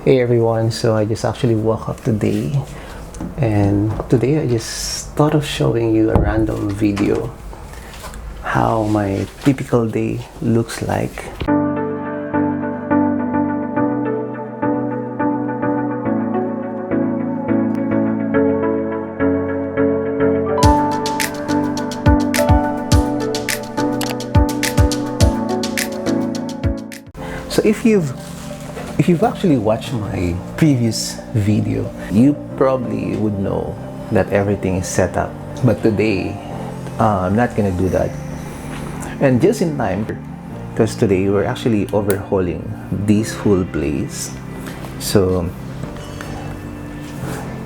Hey everyone, so I just actually woke up today, and today I just thought of showing you a random video how my typical day looks like. So if you've actually watched my previous video, you probably would know that everything is set up. But today, I'm not gonna do that. And just in time, because today we're actually overhauling this whole place. So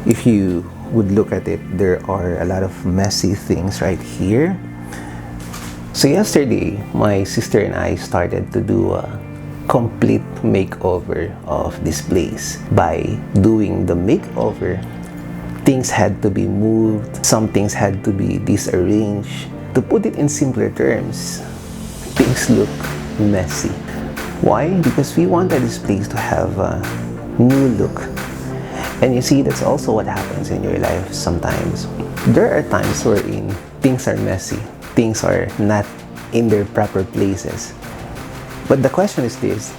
if you would look at it, there are a lot of messy things right here. So yesterday, my sister and I started to do a complete makeover of this place. By doing the makeover, things had to be moved, some things had to be disarranged. To put it in simpler terms, things look messy. Why? Because we wanted this place to have a new look. And you see, that's also what happens in your life sometimes. There are times wherein things are messy, things are not in their proper places. But the question is this: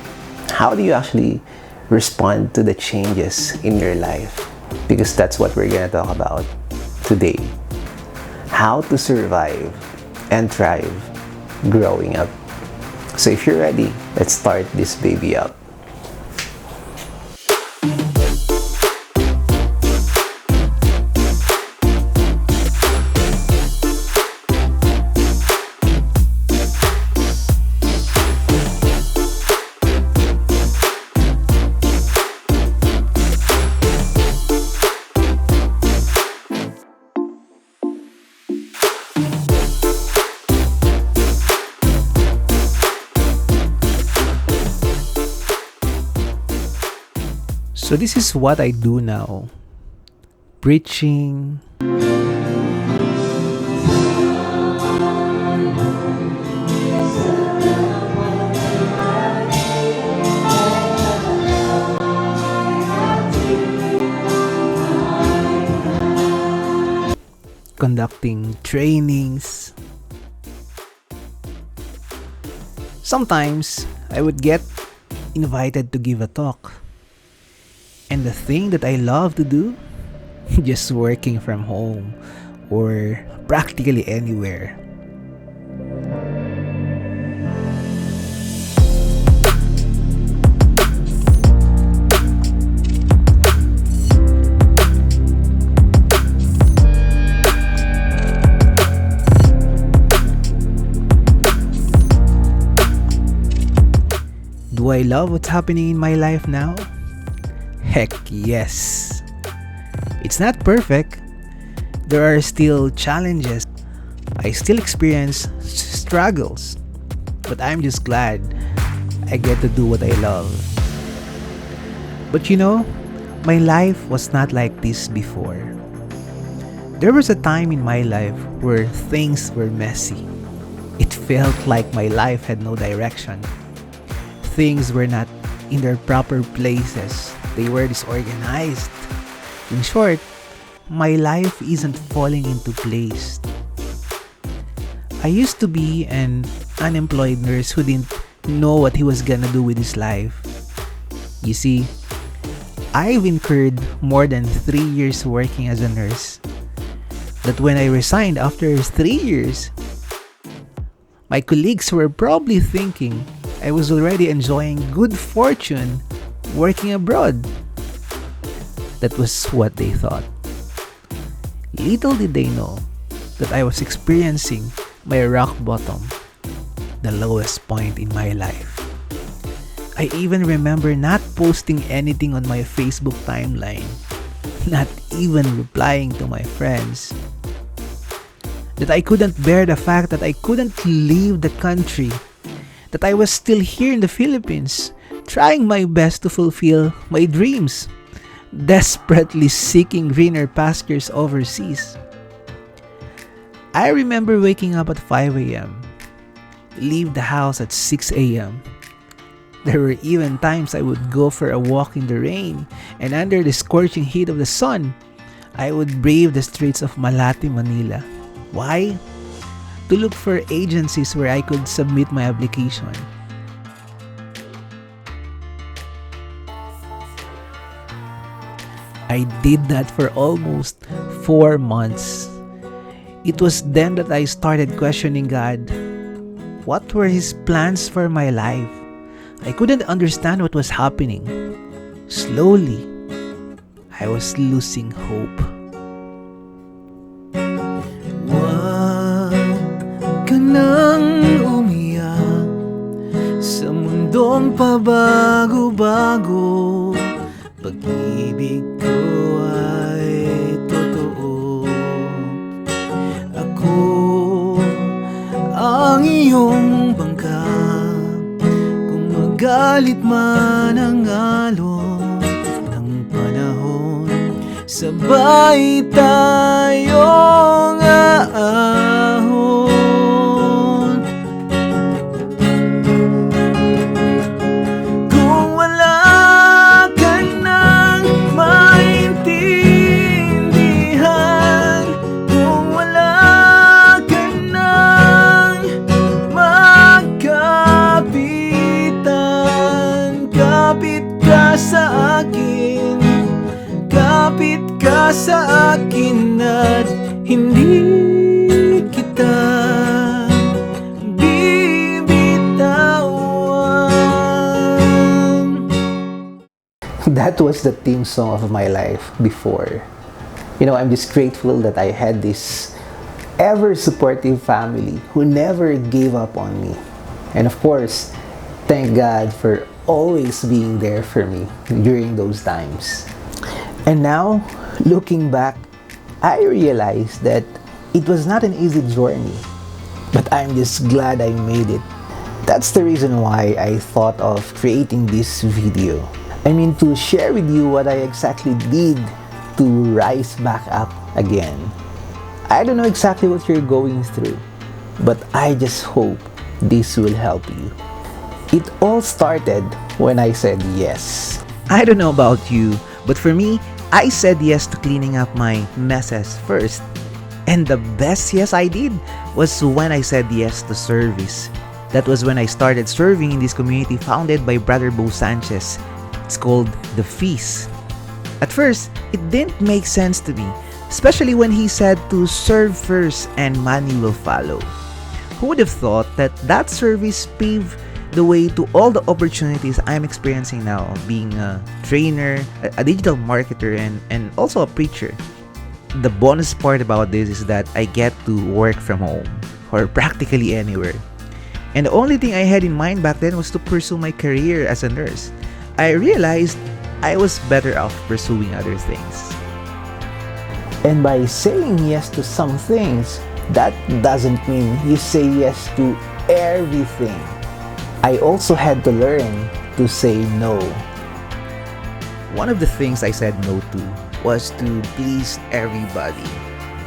how do you actually respond to the changes in your life? Because that's what we're gonna talk about today. How to survive and thrive growing up. So if you're ready, let's start this baby up. So this is what I do now. Preaching, conducting trainings. Sometimes I would get invited to give a talk. And the thing that I love to do, just working from home or practically anywhere. Do I love what's happening in my life now? Heck yes. It's not perfect. There are still challenges. I still experience struggles. But I'm just glad I get to do what I love. But you know, my life was not like this before. There was a time in my life where things were messy. It felt like my life had no direction. Things were not in their proper places. They were disorganized. In short, my life isn't falling into place. I used to be an unemployed nurse who didn't know what he was gonna do with his life. You see, I've incurred more than 3 years working as a nurse. That when I resigned after 3 years, my colleagues were probably thinking I was already enjoying good fortune working abroad. That was what they thought. Little did they know that I was experiencing my rock bottom, the lowest point in my life. I even remember not posting anything on my Facebook timeline, not even replying to my friends. That I couldn't bear the fact that I couldn't leave the country, that I was still here in the Philippines, trying my best to fulfill my dreams, desperately seeking greener pastures overseas. I remember waking up at 5 a.m., leave the house at 6 a.m., There were even times I would go for a walk in the rain, and under the scorching heat of the sun, I would brave the streets of Malate, Manila. Why? To look for agencies where I could submit my application. I did that for almost 4 months. It was then that I started questioning God. What were His plans for my life? I couldn't understand what was happening. Slowly, I was losing hope. Huwag ka nang umiyak sa mundong pabago-bago. Pag-ibig ko ay totoo. Ako ang iyong bangka. Kung magalit man ang alon ng panahon, sabay tayong aahon. Kung wala ka nang maintindihan, kung wala ka nang magkapitan, kapit ka sa akin, kapit ka sa akin at hindi kita bibitawan. That was the theme song of my life before. You know, I'm just grateful that I had this ever supportive family who never gave up on me. And of course, thank God for always being there for me during those times. And now, looking back, I realized that it was not an easy journey, but I'm just glad I made it. That's the reason why I thought of creating this video. I mean, to share with you what I exactly did to rise back up again. I don't know exactly what you're going through, but I just hope this will help you. It all started when I said yes. I don't know about you, but for me, I said yes to cleaning up my messes first. And the best yes I did was when I said yes to service. That was when I started serving in this community founded by Brother Bo Sanchez. It's called The Feast. At first, it didn't make sense to me, especially when he said to serve first and money will follow. Who would have thought that that service paved the way to all the opportunities I'm experiencing now, being a trainer, a digital marketer, and also a preacher. The bonus part about this is that I get to work from home or practically anywhere. And the only thing I had in mind back then was to pursue my career as a nurse. I realized I was better off pursuing other things. And by saying yes to some things, that doesn't mean you say yes to everything. I also had to learn to say no. One of the things I said no to was to please everybody.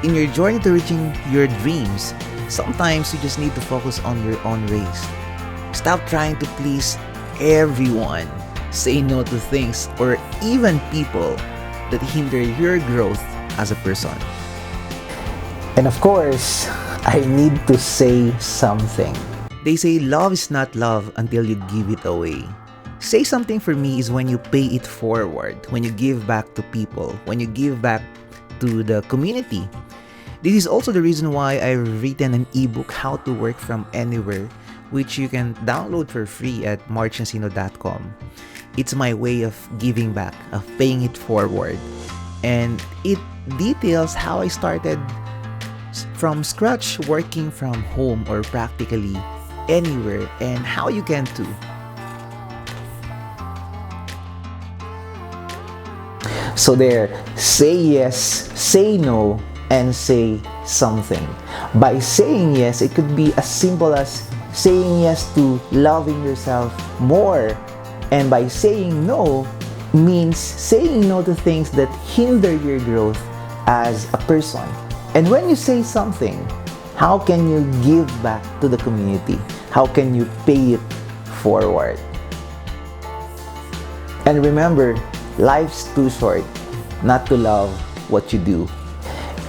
In your journey to reaching your dreams, sometimes you just need to focus on your own race. Stop trying to please everyone. Say no to things or even people that hinder your growth as a person. And of course, I need to say something. They say love is not love until you give it away. Say something for me is when you pay it forward, when you give back to people, when you give back to the community. This is also the reason why I've written an ebook, How to Work from Anywhere, which you can download for free at marchensino.com. It's my way of giving back, of paying it forward. And it details how I started from scratch working from home or practically anywhere and how you can too. So there, say yes, say no, and say something. By saying yes, it could be as simple as saying yes to loving yourself more. And by saying no means saying no to things that hinder your growth as a person. And when you say something, how can you give back to the community? How can you pay it forward? And remember, life's too short not to love what you do.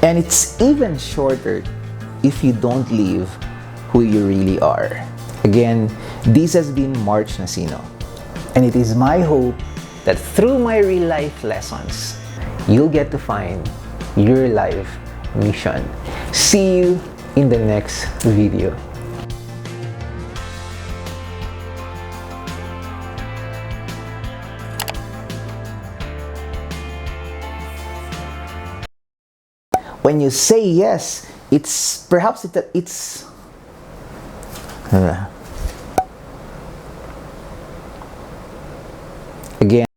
And it's even shorter if you don't live who you really are. Again, this has been March Nasino. And it is my hope that through my real life lessons, you'll get to find your life mission. See you in the next video. When you say yes, it's perhaps it's again